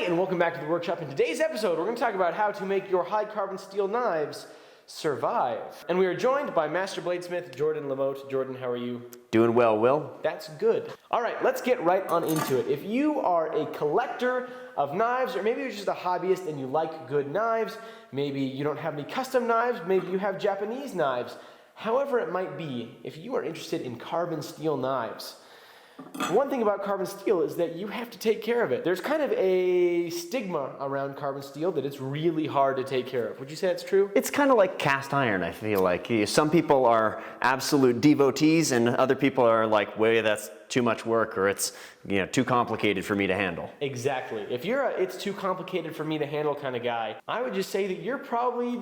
everybody, and welcome back to the workshop. In today's episode, we're going to talk about how to make your high carbon steel knives survive. And we are joined by Master Bladesmith Jordan Lamotte. Jordan, how are you? Doing well, Will. That's good. All right, let's get right on into it. If you are a collector of knives, or maybe you're just a hobbyist and you like good knives, maybe you don't have any custom knives, maybe you have Japanese knives, however it might be, if you are interested in carbon steel knives, one thing about carbon steel is that you have to take care of it. There's kind of a stigma around carbon steel that it's really hard to take care of. Would you say that's true? It's kind of like cast iron, I feel like. Some people are absolute devotees and other people are like, well, that's too much work, or it's too complicated for me to handle. Exactly. If you're a it's too complicated for me to handle kind of guy, I would just say that you're probably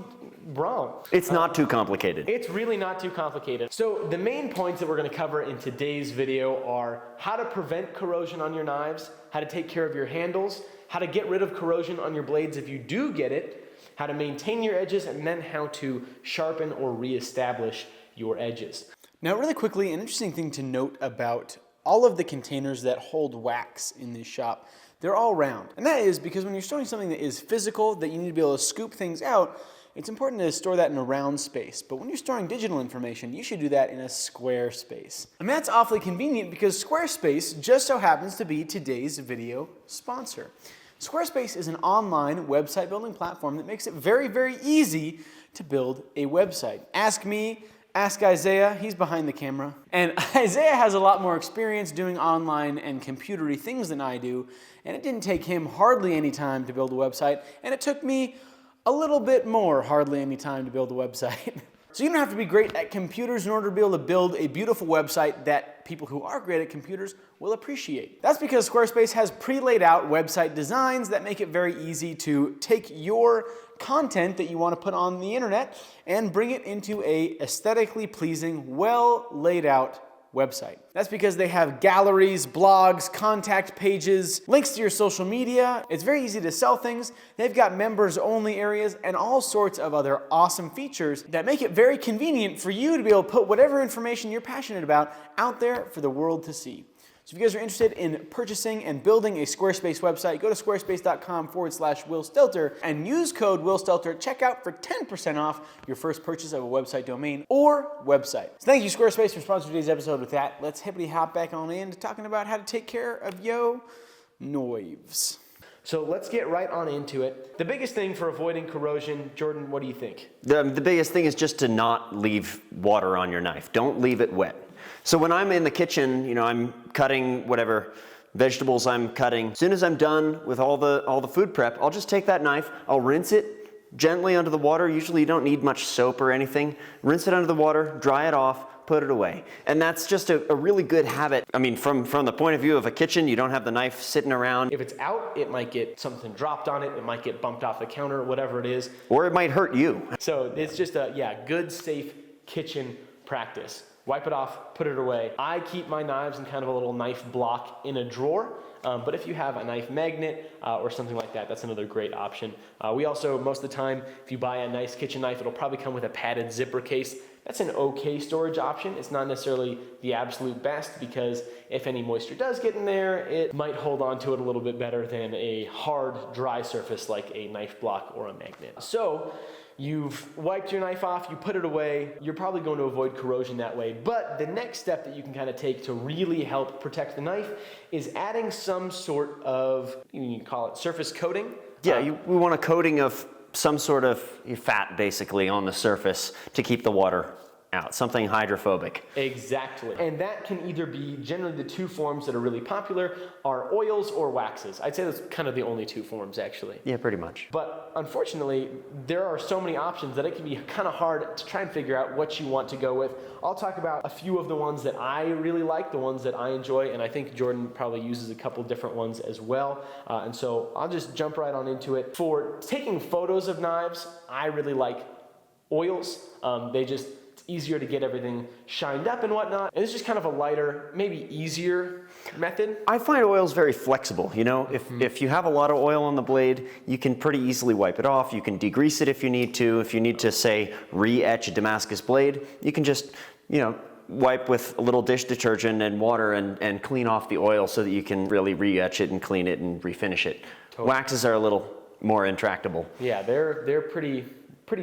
wrong. It's not too complicated. It's really not too complicated. So the main points that we're going to cover in today's video are how to prevent corrosion on your knives, how to take care of your handles, how to get rid of corrosion on your blades if you do get it, how to maintain your edges, and then how to sharpen or reestablish your edges. Now, really quickly, an interesting thing to note about all of the containers that hold wax in this shop, they're all round. And that is because when you're storing something that is physical, that you need to be able to scoop things out, it's important to store that in a round space. But when you're storing digital information, you should do that in a square space. And that's awfully convenient because Squarespace just so happens to be today's video sponsor. Squarespace is an online website building platform that makes it very, very easy to build a website. Ask me, ask Isaiah, he's behind the camera. And Isaiah has a lot more experience doing online and computery things than I do, and it didn't take him hardly any time to build a website, and it took me a little bit more hardly any time to build a website. So you don't have to be great at computers in order to be able to build a beautiful website that people who are great at computers will appreciate. That's because Squarespace has pre-laid out website designs that make it very easy to take your content that you want to put on the internet and bring it into a aesthetically pleasing, well laid out website. That's because they have galleries, blogs, contact pages, links to your social media. It's very easy to sell things. They've got members only areas and all sorts of other awesome features that make it very convenient for you to be able to put whatever information you're passionate about out there for the world to see. So if you guys are interested in purchasing and building a Squarespace website, go to squarespace.com/Will Stelter and use code Will Stelter at checkout for 10% off your first purchase of a website domain or website. So thank you, Squarespace, for sponsoring today's episode with that. Let's hippity hop back on into talking about how to take care of yo knives. So let's get right on into it. The biggest thing for avoiding corrosion, Jordan, what do you think? The biggest thing is just to not leave water on your knife. Don't leave it wet. So when I'm in the kitchen, I'm cutting whatever vegetables I'm cutting. As soon as I'm done with all the food prep, I'll just take that knife, I'll rinse it gently under the water. Usually you don't need much soap or anything. Rinse it under the water, dry it off, put it away. And that's just a really good habit. I mean, from the point of view of a kitchen, you don't have the knife sitting around. If it's out, it might get something dropped on it. It might get bumped off the counter, whatever it is. Or it might hurt you. So it's just a good, safe kitchen practice. Wipe it off, put it away. I keep my knives in kind of a little knife block in a drawer, but if you have a knife magnet or something like that, that's another great option. We also, most of the time, if you buy a nice kitchen knife, it'll probably come with a padded zipper case. That's an okay storage option. It's not necessarily the absolute best because if any moisture does get in there, it might hold on to it a little bit better than a hard, dry surface like a knife block or a magnet. So you've wiped your knife off, you put it away, you're probably going to avoid corrosion that way. But the next step that you can kind of take to really help protect the knife is adding some sort of, you can call it surface coating. Yeah, we want a coating of some sort of fat basically on the surface to keep the water out, something hydrophobic. Exactly. And that can either be, generally the two forms that are really popular are oils or waxes. I'd say that's kind of the only two forms actually. Yeah, pretty much. But unfortunately, there are so many options that it can be kind of hard to try and figure out what you want to go with. I'll talk about a few of the ones that I really like, the ones that I enjoy, and I think Jordan probably uses a couple different ones as well. And so I'll just jump right on into it. For taking photos of knives, I really like oils. It's easier to get everything shined up and whatnot. And it's just kind of a lighter, maybe easier method. I find oils very flexible. If you have a lot of oil on the blade, you can pretty easily wipe it off. You can degrease it if you need to. If you need to, say, re-etch a Damascus blade, you can just, wipe with a little dish detergent and water and clean off the oil so that you can really re-etch it and clean it and refinish it Waxes are a little more intractable. Yeah, they're pretty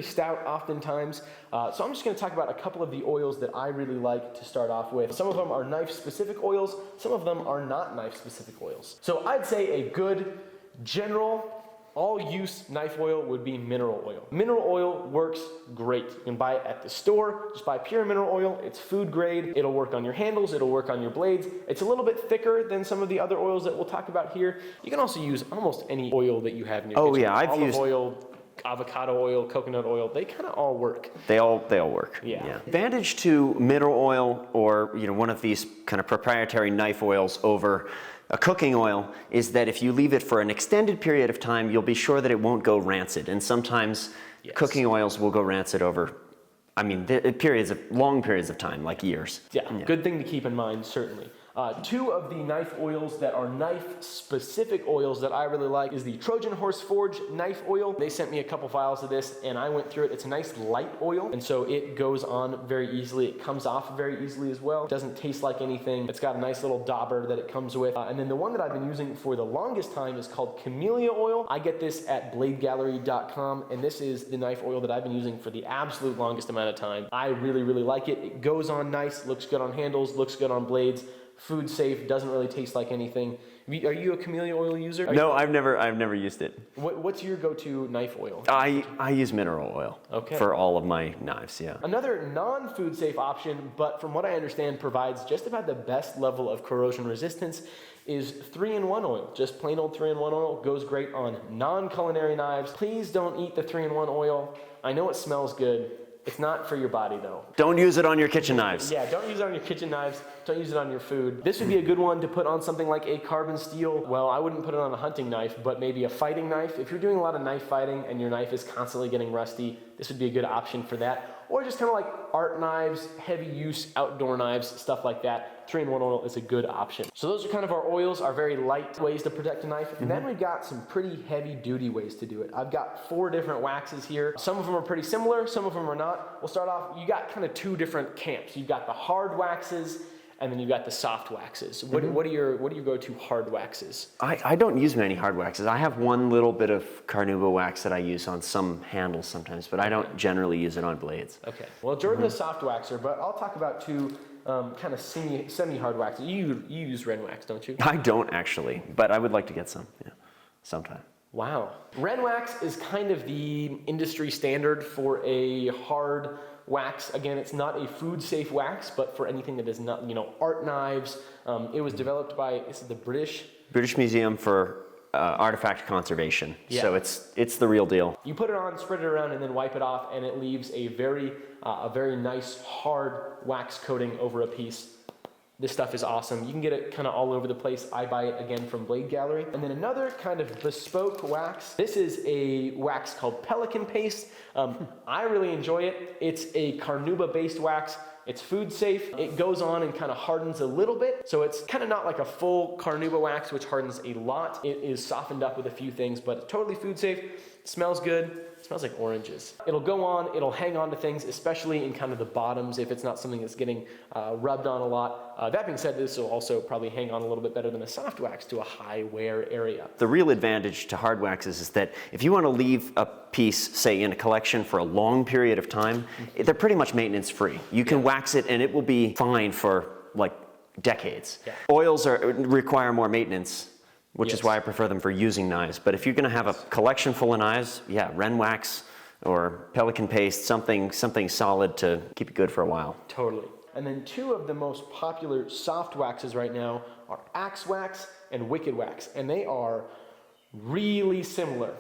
stout oftentimes. So I'm just going to talk about a couple of the oils that I really like to start off with. Some of them are knife-specific oils. Some of them are not knife-specific oils. So I'd say a good general all-use knife oil would be mineral oil. Mineral oil works great. You can buy it at the store. Just buy pure mineral oil. It's food grade. It'll work on your handles. It'll work on your blades. It's a little bit thicker than some of the other oils that we'll talk about here. You can also use almost any oil that you have in your kitchen. Yeah, I've Olive used oil, avocado oil, coconut oil. They kind of all work. They all work. Yeah. Advantage to mineral oil or one of these kind of proprietary knife oils over a cooking oil is that if you leave it for an extended period of time, you'll be sure that it won't go rancid. And sometimes cooking oils will go rancid over, long periods of time, like years. Yeah, good thing to keep in mind, certainly. Two of the knife oils that are knife-specific oils that I really like is the Trojan Horse Forge knife oil. They sent me a couple vials of this, and I went through it. It's a nice light oil, and so it goes on very easily. It comes off very easily as well. It doesn't taste like anything. It's got a nice little dauber that it comes with. And then the one that I've been using for the longest time is called Camellia oil. I get this at bladegallery.com, and this is the knife oil that I've been using for the absolute longest amount of time. I really, really like it. It goes on nice, looks good on handles, looks good on blades. Food safe, doesn't really taste like anything. Are you a Camellia oil user? No, I've never used it. What's your go-to knife oil? I use mineral oil for all of my knives, yeah. Another non-food safe option, but from what I understand provides just about the best level of corrosion resistance, is 3-in-1 oil. Just plain old 3-in-1 oil goes great on non-culinary knives. Please don't eat the 3-in-1 oil. I know it smells good. It's not for your body though. Don't use it on your kitchen knives. Yeah, don't use it on your kitchen knives. Don't use it on your food. This would be a good one to put on something like a carbon steel. Well, I wouldn't put it on a hunting knife, but maybe a fighting knife. If you're doing a lot of knife fighting and your knife is constantly getting rusty, this would be a good option for that. Or just kind of like art knives, heavy use outdoor knives, stuff like that. 3-in-1 oil is a good option. So those are kind of our oils, our very light ways to protect a knife. And then we've got some pretty heavy duty ways to do it. I've got 4 different waxes here. Some of them are pretty similar, some of them are not. We'll start off, you got kind of 2 different camps. You've got the hard waxes, and then you've got the soft waxes. What are your go-to hard waxes? I don't use many hard waxes. I have one little bit of carnauba wax that I use on some handles sometimes, but I don't generally use it on blades. Okay. Well, Jordan's a soft waxer, but I'll talk about 2 kind of semi-hard waxes. You use Ren wax, don't you? I don't actually, but I would like to get some, sometime. Wow. Ren wax is kind of the industry standard for a hard wax. Again, it's not a food safe wax, but for anything that is not, art knives. It was developed by, this is the British Museum for Artifact Conservation. Yeah. So it's the real deal. You put it on, spread it around, and then wipe it off, and it leaves a very nice hard wax coating over a piece. This stuff is awesome. You can get it kind of all over the place. I buy it again from Blade Gallery. And then another kind of bespoke wax. This is a wax called Pelican Paste. I really enjoy it. It's a carnauba-based wax. It's food safe. It goes on and kind of hardens a little bit. So it's kind of not like a full carnauba wax, which hardens a lot. It is softened up with a few things, but it's totally food safe. It smells good. It smells like oranges. It'll go on, it'll hang on to things, especially in kind of the bottoms if it's not something that's getting rubbed on a lot. That being said, this will also probably hang on a little bit better than a soft wax to a high wear area. The real advantage to hard waxes is that if you want to leave a piece, say, in a collection for a long period of time, they're pretty much maintenance free. You can wax it and it will be fine for like decades. Yeah. Oils require more maintenance, which is why I prefer them for using knives. But if you're going to have a collection full of knives, Ren wax or Pelican Paste, something solid to keep it good for a while. Totally. And then 2 of the most popular soft waxes right now are Axe Wax and Wicked Wax, and they are really similar.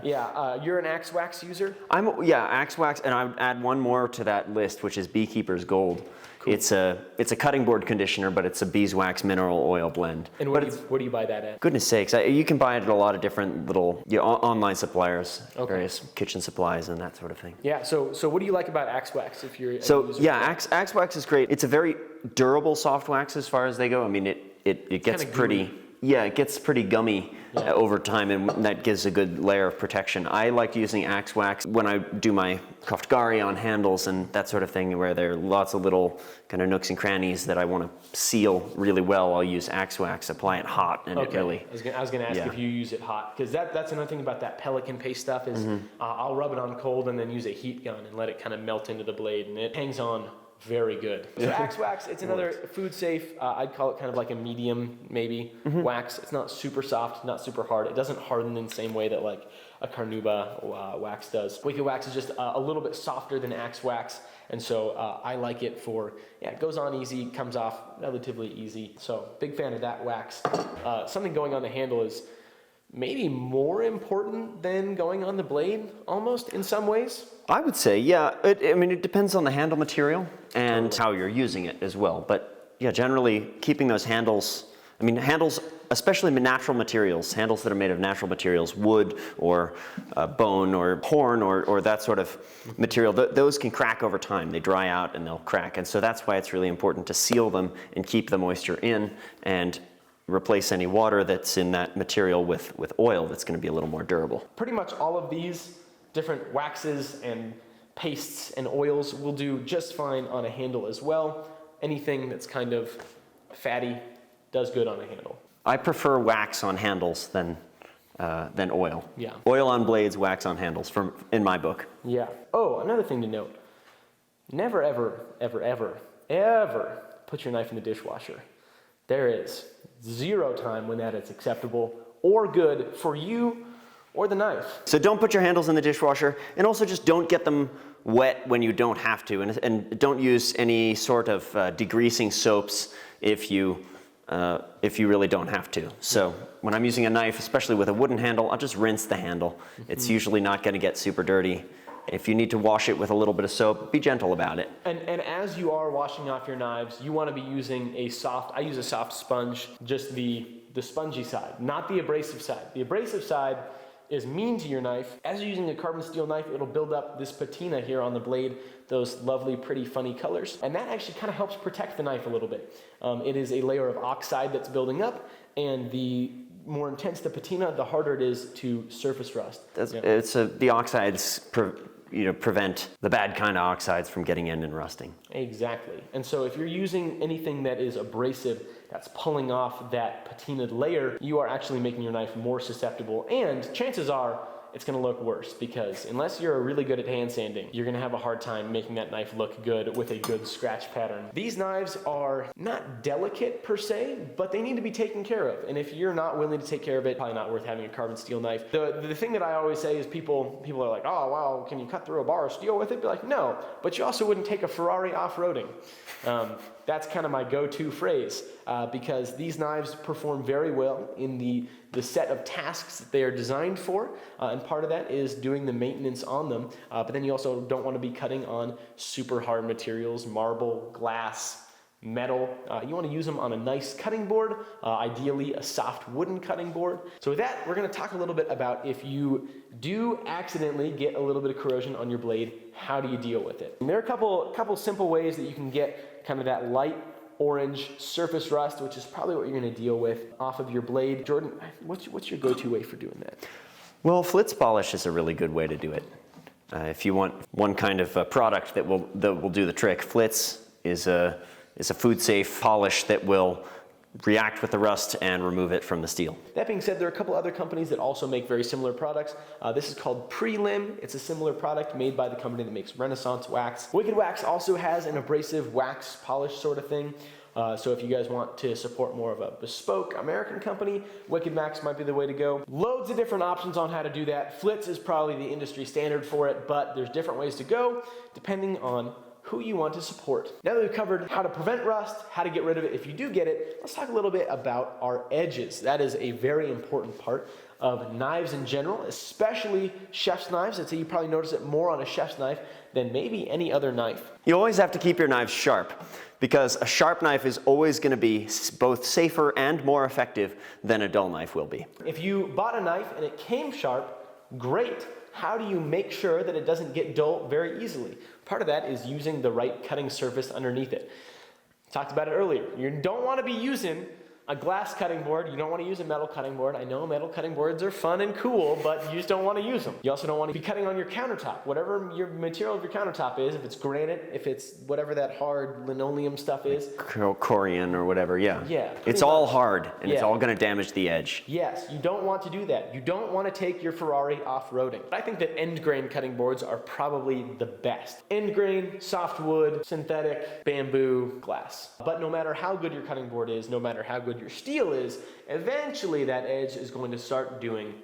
You're an Axe Wax user? Axe Wax, and I would add one more to that list, which is Beekeeper's Gold. Cool. It's a cutting board conditioner, but it's a beeswax mineral oil blend. And where do you buy that at? Goodness sakes, you can buy it at a lot of different little online suppliers, various kitchen supplies and that sort of thing. Yeah. So what do you like about Axe Wax? If you're Axe Wax is great. It's a very durable soft wax as far as they go. I mean, it gets pretty. Yeah, it gets pretty gummy over time, and that gives a good layer of protection. I like using axe wax when I do my Koftgari on handles and that sort of thing, where there are lots of little kind of nooks and crannies that I want to seal really well. I'll use axe wax, apply it hot, and it really... I was gonna ask if you use it hot, because that's another thing about that Pelican paste stuff is I'll rub it on cold and then use a heat gun and let it kind of melt into the blade, and it hangs on very good. So axe wax, it's another food safe, I'd call it kind of like a medium maybe wax. It's not super soft, not super hard. It doesn't harden in the same way that like a carnauba wax does. Wicked wax is just a little bit softer than axe wax, and so I like it for, it goes on easy, comes off relatively easy. So big fan of that wax. Something going on the handle is maybe more important than going on the blade, almost, in some ways. I would say, yeah. It depends on the handle material and how you're using it as well. But yeah, generally keeping those handles, handles, especially natural materials, handles that are made of natural materials, wood or bone or horn or that sort of material, those can crack over time. They dry out and they'll crack. And so that's why it's really important to seal them and keep the moisture in, and replace any water that's in that material with oil that's going to be a little more durable. Pretty much all of these different waxes and pastes and oils will do just fine on a handle as well. Anything that's kind of fatty does good on a handle. I prefer wax on handles than oil. Yeah. Oil on blades, wax on handles, in my book. Yeah. Oh, another thing to note. Never, ever, ever, ever, ever put your knife in the dishwasher. There is zero time when that is acceptable or good for you or the knife. So don't put your handles in the dishwasher, and also just don't get them wet when you don't have to, and don't use any sort of degreasing soaps if you really don't have to. So when I'm using a knife, especially with a wooden handle, I'll just rinse the handle. It's usually not going to get super dirty. If you need to wash it with a little bit of soap, be gentle about it. And as you are washing off your knives, you want to be using I use a soft sponge, just the spongy side, not the abrasive side. The abrasive side is mean to your knife. As you're using a carbon steel knife, it'll build up this patina here on the blade, those lovely, pretty, funny colors. And that actually kind of helps protect the knife a little bit. It is a layer of oxide that's building up, and the more intense the patina, the harder it is to surface rust. The oxides prevent the bad kind of oxides from getting in and rusting. Exactly. And so if you're using anything that is abrasive, that's pulling off that patinaed layer, you are actually making your knife more susceptible, and chances are it's going to look worse, because unless you're really good at hand sanding, you're going to have a hard time making that knife look good with a good scratch pattern. These knives are not delicate per se, but they need to be taken care of. And if you're not willing to take care of it, probably not worth having a carbon steel knife. The thing that I always say is people are like, oh, wow, can you cut through a bar of steel with it? Be like, no, but you also wouldn't take a Ferrari off-roading. That's kind of my go-to phrase, because these knives perform very well in the set of tasks that they are designed for, and part of that is doing the maintenance on them, but then you also don't want to be cutting on super hard materials, marble, glass, metal. You want to use them on a nice cutting board, ideally a soft wooden cutting board. So with that, we're going to talk a little bit about if you do accidentally get a little bit of corrosion on your blade, how do you deal with it? And there are a couple simple ways that you can get kind of that light orange surface rust, which is probably what you're going to deal with off of your blade. Jordan, what's your go-to way for doing that? Well, flitz polish is a really good way to do it. If you want one kind of product that will do the trick, flitz is a food safe polish that will react with the rust and remove it from the steel. That being said, there are a couple other companies that also make very similar products. This is called Prelim. It's a similar product made by the company that makes Renaissance Wax. Wicked Wax also has an abrasive wax polish sort of thing. So if you guys want to support more of a bespoke American company, Wicked Wax might be the way to go. Loads of different options on how to do that. Flitz is probably the industry standard for it, but there's different ways to go depending on who you want to support. Now that we've covered how to prevent rust, how to get rid of it if you do get it, let's talk a little bit about our edges. That is a very important part of knives in general, especially chef's knives. I'd say you probably notice it more on a chef's knife than maybe any other knife. You always have to keep your knives sharp, because a sharp knife is always going to be both safer and more effective than a dull knife will be. If you bought a knife and it came sharp, great. How do you make sure that it doesn't get dull very easily? Part of that is using the right cutting surface underneath it. Talked about it earlier. You don't want to be using A glass cutting board, you don't want to use a metal cutting board. I know metal cutting boards are fun and cool, but you just don't want to use them. You also don't want to be cutting on your countertop. Whatever your material of your countertop is, if it's granite, if it's whatever that hard linoleum stuff is. Corian or whatever, yeah. Yeah. It's all hard, and it's Yeah. all going to damage the edge. Yes, you don't want to do that. You don't want to take your Ferrari off-roading. I think that end grain cutting boards are probably the best. End grain, softwood, synthetic, bamboo, glass. But no matter how good your cutting board is, no matter how good your steel is, eventually that edge is going to start doing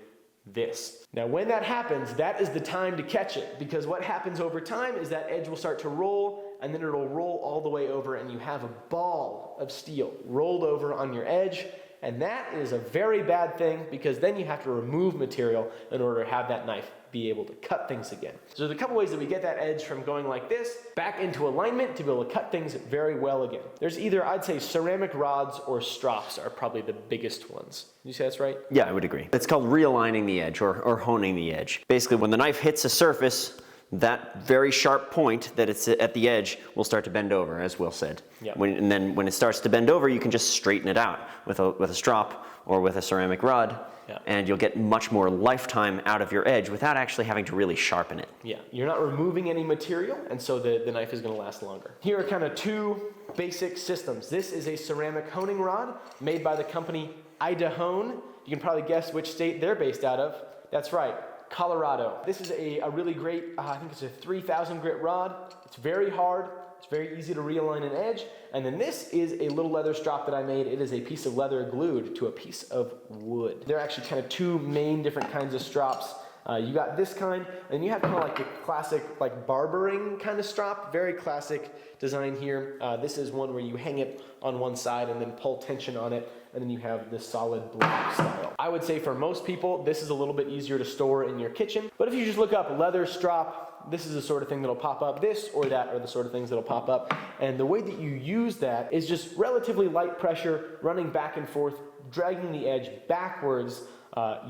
this. Now when that happens, that is the time to catch it, because what happens over time is that edge will start to roll, and then it'll roll all the way over, and you have a ball of steel rolled over on your edge. And that is a very bad thing, because then you have to remove material in order to have that knife be able to cut things again. So there's a couple ways that we get that edge from going like this back into alignment to be able to cut things very well again. There's either, I'd say, ceramic rods or strops are probably the biggest ones. You say that's right? Yeah, I would agree. It's called realigning the edge or honing the edge. Basically, when the knife hits a surface, that very sharp point that it's at the edge will start to bend over, as Will said. Yep. And then when it starts to bend over, you can just straighten it out with a strop or with a ceramic rod, and you'll get much more lifetime out of your edge without actually having to really sharpen it. Yeah, you're not removing any material, and so the knife is going to last longer. Here are kind of two basic systems. This is a ceramic honing rod made by the company Idahone. You can probably guess which state they're based out of. That's right, Colorado. This is a really great, I think it's a 3,000 grit rod. It's very hard. It's very easy to realign an edge. And then this is a little leather strop that I made. It is a piece of leather glued to a piece of wood. There are actually kind of two main different kinds of strops. You got this kind, and you have kind of like the classic like barbering kind of strop, very classic design here. This is one where you hang it on one side and then pull tension on it, and then you have this solid block style. I would say for most people, this is a little bit easier to store in your kitchen, but if you just look up leather strop, this is the sort of thing that'll pop up. This or that are the sort of things that'll pop up, and the way that you use that is just relatively light pressure, running back and forth, dragging the edge backwards.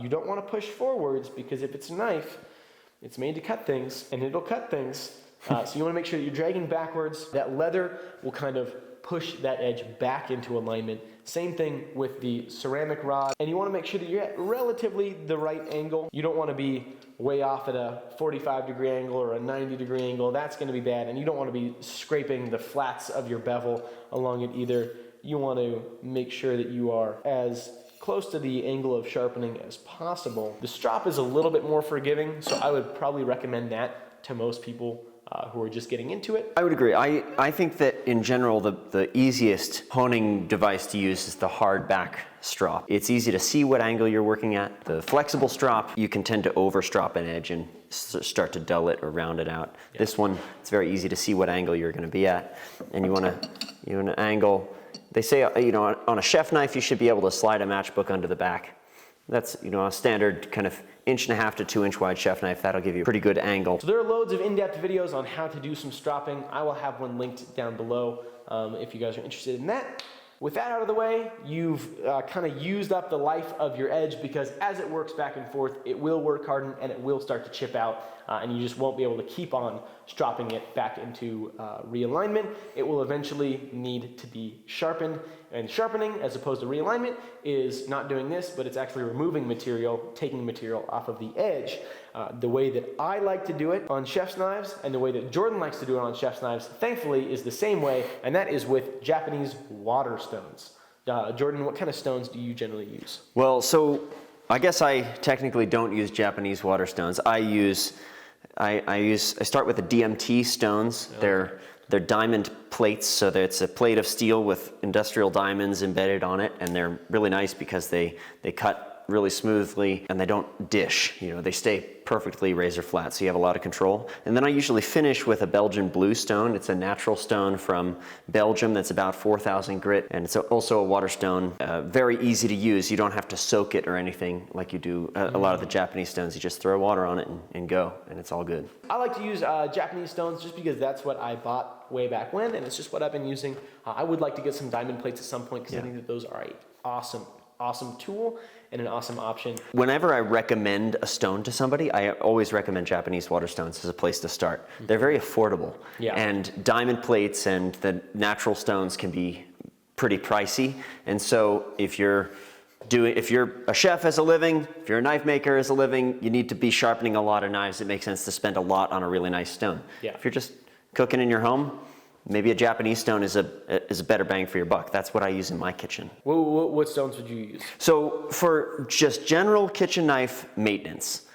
You don't want to push forwards, because if it's a knife, it's made to cut things, and it'll cut things. So you want to make sure that you're dragging backwards. That leather will kind of push that edge back into alignment. Same thing with the ceramic rod. And you want to make sure that you're at relatively the right angle. You don't want to be way off at a 45-degree angle or a 90-degree angle. That's going to be bad. And you don't want to be scraping the flats of your bevel along it either. You want to make sure that you are as close to the angle of sharpening as possible. The strop is a little bit more forgiving, so I would probably recommend that to most people who are just getting into it. I would agree. I think that in general, the easiest honing device to use is the hard back strop. It's easy to see what angle you're working at. The flexible strop, you can tend to overstrop an edge and start to dull it or round it out. Yeah. This one, it's very easy to see what angle you're going to be at, and you want to angle. They say, on a chef knife, you should be able to slide a matchbook under the back. That's, a standard kind of 1.5 to 2 inch wide chef knife. That'll give you a pretty good angle. So there are loads of in-depth videos on how to do some stropping. I will have one linked down below if you guys are interested in that. With that out of the way, you've kind of used up the life of your edge, because as it works back and forth, it will work harden and it will start to chip out, and you just won't be able to keep on stropping it back into realignment. It will eventually need to be sharpened, and sharpening, as opposed to realignment, is not doing this, but it's actually removing material, taking material off of the edge. The way that I like to do it on chef's knives, and the way that Jordan likes to do it on chef's knives, thankfully, is the same way, and that is with Japanese water stones. Jordan, what kind of stones do you generally use? Well, so I guess I technically don't use Japanese water stones. I start with the DMT stones. Okay. They're diamond plates, so that it's a plate of steel with industrial diamonds embedded on it, and they're really nice because they cut really smoothly and they don't dish. They stay perfectly razor flat, so you have a lot of control. And then I usually finish with a Belgian blue stone. It's a natural stone from Belgium that's about 4,000 grit, and it's also a water stone. Very easy to use. You don't have to soak it or anything like you do a lot of the Japanese stones. You just throw water on it and go, and it's all good. I like to use Japanese stones just because that's what I bought way back when, and it's just what I've been using. I would like to get some diamond plates at some point, because I think that those are an awesome tool and an awesome option. Whenever I recommend a stone to somebody, I always recommend Japanese water stones as a place to start. They're very affordable. Yeah. And diamond plates and the natural stones can be pretty pricey. And so if you're a chef as a living, if you're a knife maker as a living, you need to be sharpening a lot of knives. It makes sense to spend a lot on a really nice stone. Yeah. If you're just cooking in your home, maybe a Japanese stone is a better bang for your buck. That's what I use in my kitchen. What stones would you use? So for just general kitchen knife maintenance,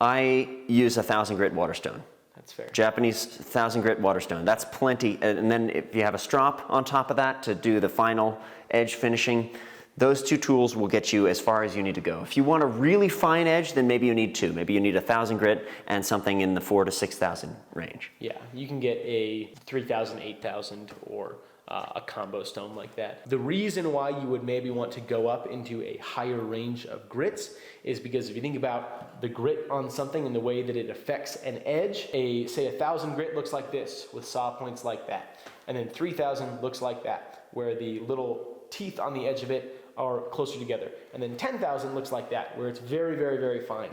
I use a 1,000 grit water stone. That's fair. Japanese 1,000 grit water stone. That's plenty. And then if you have a strop on top of that to do the final edge finishing, those two tools will get you as far as you need to go. If you want a really fine edge, then maybe you need two. Maybe you need a 1,000 grit and something in the 4,000 to 6,000 range. Yeah, you can get a 3,000, 8,000, or a combo stone like that. The reason why you would maybe want to go up into a higher range of grits is because if you think about the grit on something and the way that it affects an edge, say 1,000 grit looks like this with saw points like that, and then 3,000 looks like that, where the little teeth on the edge of it are closer together. And then 10,000 looks like that, where it's very, very, very fine.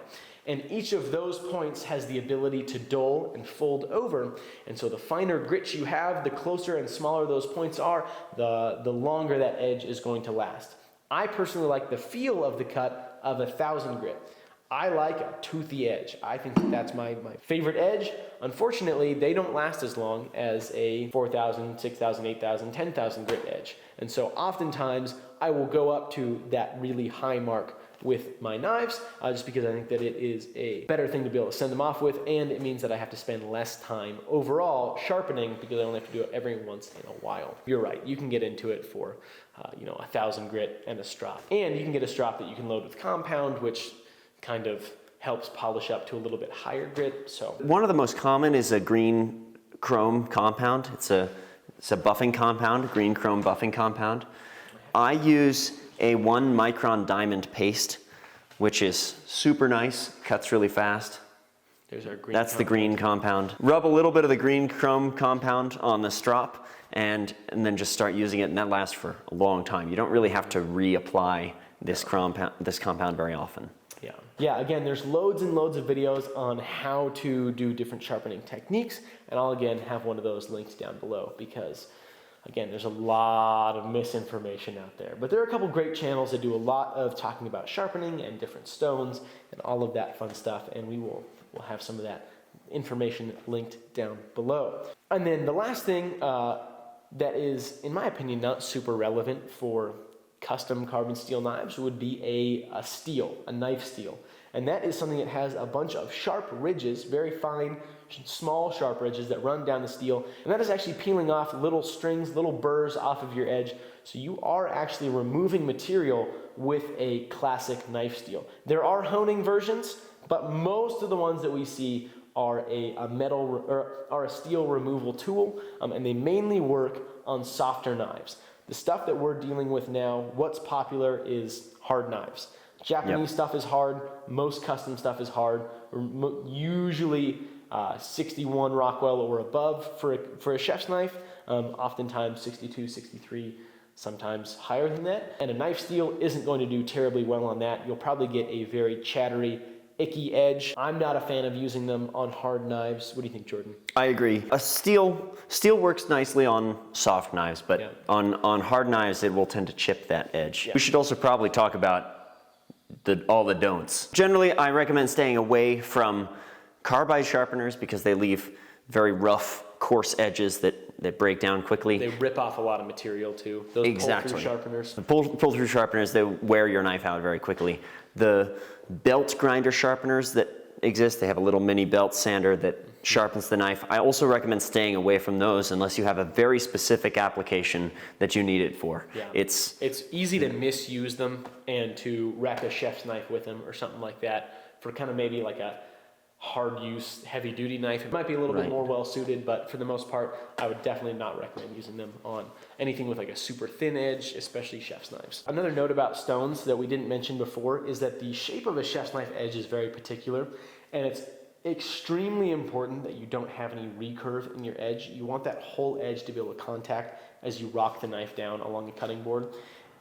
And each of those points has the ability to dull and fold over. And so the finer grits you have, the closer and smaller those points are, the longer that edge is going to last. I personally like the feel of the cut of a 1,000 grit. I like a toothy edge. I think that's my favorite edge. Unfortunately, they don't last as long as a 4,000, 6,000, 8,000, 10,000 grit edge. And so oftentimes I will go up to that really high mark with my knives, just because I think that it is a better thing to be able to send them off with, and it means that I have to spend less time overall sharpening because I only have to do it every once in a while. You're right, you can get into it for 1,000 grit and a strop. And you can get a strop that you can load with compound, which kind of helps polish up to a little bit higher grit. So one of the most common is a green chrome compound. It's a buffing compound, green chrome buffing compound. I use a 1 micron diamond paste, which is super nice, cuts really fast. there's our green. That's the green compound. Rub a little bit of the green chrome compound on the strop and then just start using it, and that lasts for a long time. You don't really have to reapply this compound very often. Yeah, again, there's loads and loads of videos on how to do different sharpening techniques, and I'll again have one of those linked down below because, again, there's a lot of misinformation out there. But there are a couple great channels that do a lot of talking about sharpening and different stones and all of that fun stuff, and we'll have some of that information linked down below. And then the last thing that is, in my opinion, not super relevant for custom carbon steel knives would be a steel, a knife steel. And that is something that has a bunch of sharp ridges, very fine, small sharp ridges that run down the steel. And that is actually peeling off little strings, little burrs off of your edge. So you are actually removing material with a classic knife steel. There are honing versions, but most of the ones that we see are a steel removal tool, and they mainly work on softer knives. The stuff that we're dealing with now, what's popular is hard knives. Japanese stuff is hard, most custom stuff is hard, usually 61 Rockwell or above for a chef's knife, oftentimes 62, 63, sometimes higher than that. And a knife steel isn't going to do terribly well on that. You'll probably get a very chattery, icky edge. I'm not a fan of using them on hard knives. What do you think, Jordan? I agree. A steel works nicely on soft knives, but on hard knives it will tend to chip that edge. We should also probably talk about all the don'ts. Generally, I recommend staying away from carbide sharpeners because they leave very rough, coarse edges that break down quickly. They rip off a lot of material too. Those pull-through sharpeners. The pull-through sharpeners, they wear your knife out very quickly. The belt grinder sharpeners that exist, they have a little mini belt sander that sharpens the knife. I also recommend staying away from those unless you have a very specific application that you need it for. Yeah. It's easy to misuse them and to wrap a chef's knife with them or something like that for kind of maybe like a hard use, heavy duty knife. It might be a little bit more well suited, but for the most part, I would definitely not recommend using them on anything with like a super thin edge, especially chef's knives. Another note about stones that we didn't mention before is that the shape of a chef's knife edge is very particular, and it's extremely important that you don't have any recurve in your edge. You want that whole edge to be able to contact as you rock the knife down along the cutting board.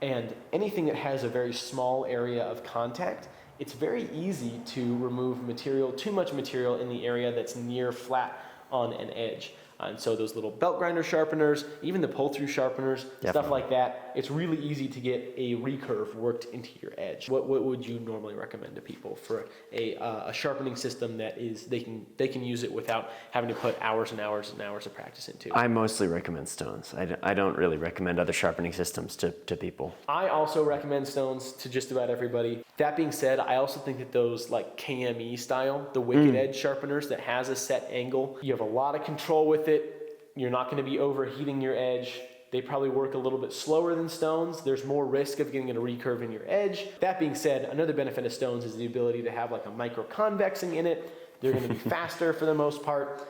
And anything that has a very small area of contact, it's very easy to remove material, too much material in the area that's near flat on an edge. And so those little belt grinder sharpeners, even the pull-through sharpeners, stuff Definitely. like that, it's really easy to get a recurve worked into your edge. What would you normally recommend to people for a sharpening system that is they can use it without having to put hours and hours and hours of practice into? I mostly recommend stones. I don't really recommend other sharpening systems to people. I also recommend stones to just about everybody. That being said, I also think that those like KME style, the wicked edge sharpeners that has a set angle, you have a lot of control with it. You're not going to be overheating your edge. They probably work a little bit slower than stones. There's more risk of getting a recurve in your edge. That being said, another benefit of stones is the ability to have like a micro convexing in it. They're going to be faster for the most part.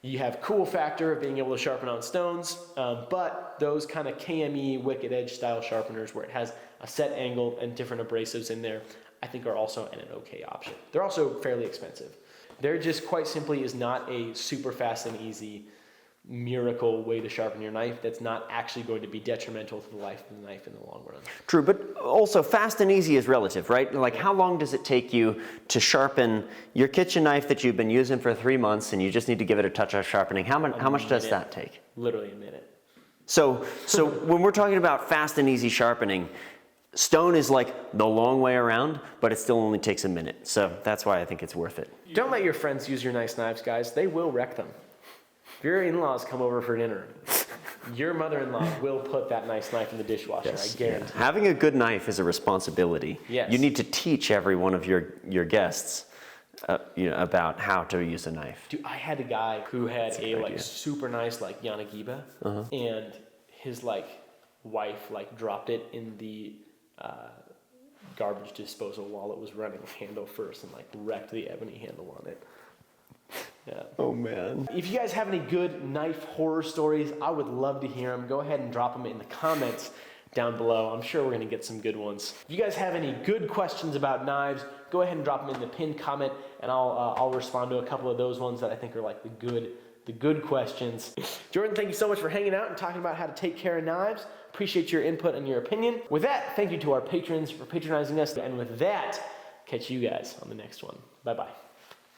You have cool factor of being able to sharpen on stones, but those kind of KME wicked edge style sharpeners where it has a set angle and different abrasives in there, I think are also an okay option. They're also fairly expensive. There just quite simply is not a super fast and easy miracle way to sharpen your knife that's not actually going to be detrimental to the life of the knife in the long run. True, but also fast and easy is relative, right? Like how long does it take you to sharpen your kitchen knife that you've been using for 3 months and you just need to give it a touch of sharpening? How much does that take? Literally a minute. So when we're talking about fast and easy sharpening, stone is like the long way around, but it still only takes a minute. So that's why I think it's worth it. Don't let your friends use your nice knives, guys. They will wreck them. If your in-laws come over for dinner, your mother-in-law will put that nice knife in the dishwasher, Yes, I guarantee. yeah. Having a good knife is a responsibility. Yes. You need to teach every one of your guests about how to use a knife. Dude, I had a guy who had a good like idea. super nice like Yanagiba, and his like wife like dropped it in the garbage disposal while it was running handle first and like wrecked the ebony handle on it. Yeah. Oh man. If you guys have any good knife horror stories, I would love to hear them. Go ahead and drop them in the comments down below. I'm sure we're going to get some good ones. If you guys have any good questions about knives, go ahead and drop them in the pinned comment, and I'll respond to a couple of those ones that I think are like the good questions. Jordan, thank you so much for hanging out and talking about how to take care of knives. Appreciate your input and your opinion. With that, thank you to our patrons for patronizing us. And with that, catch you guys on the next one. Bye-bye.